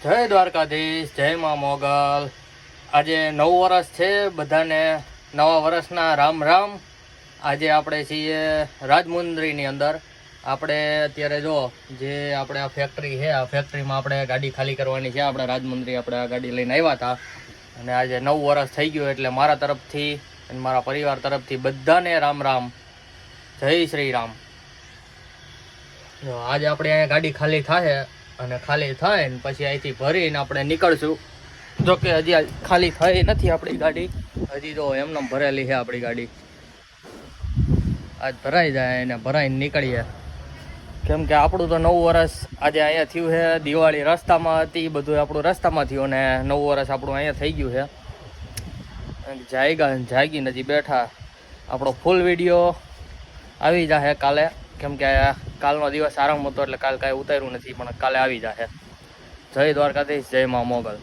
જય દ્વારકાધીશ, જય માં મોગલ। આજે નવું વર્ષ છે, બધાને નવા વર્ષના રામ રામ। આજે આપણે છીએ રાજમુંદરીની અંદર। આપણે અત્યારે જો જે આપણે આ ફેક્ટરી છે, આ ફેક્ટરીમાં આપણે ગાડી ખાલી કરવાની છે। આપણે રાજમુંદરી આપણે આ ગાડી લઈને આવ્યા હતા અને આજે નવું વર્ષ થઈ ગયું એટલે મારા તરફથી અને મારા પરિવાર તરફથી બધાને રામ રામ, જય શ્રી રામ। આજે આપણે અહીંયા ગાડી ખાલી થાય અને ખાલી થાય ને પછી અહીંથી ભરીને આપણે નીકળશું। જોકે હજી ખાલી થઈ નથી આપણી ગાડી, હજી તો એમને ભરેલી છે આપણી ગાડી। આજ ભરાઈ જાય અને ભરાઈને નીકળીએ, કેમ કે આપણું તો નવું વર્ષ આજે અહીંયા થયું છે। દિવાળી રસ્તામાં હતી, બધું આપણું રસ્તામાં થયું અને નવું વર્ષ આપણું અહીંયા થઈ ગયું છે। જાગી નથી બેઠા। આપણો ફૂલ વિડીયો આવી જશે કાલે, કેમ કે કાલનો દિવસ આરામ હતો એટલે કાલે કાંઈ ઉતાર્યું નથી, પણ કાલે આવી જશે। જય દ્વારકાધીશ, જય મા મોગલ।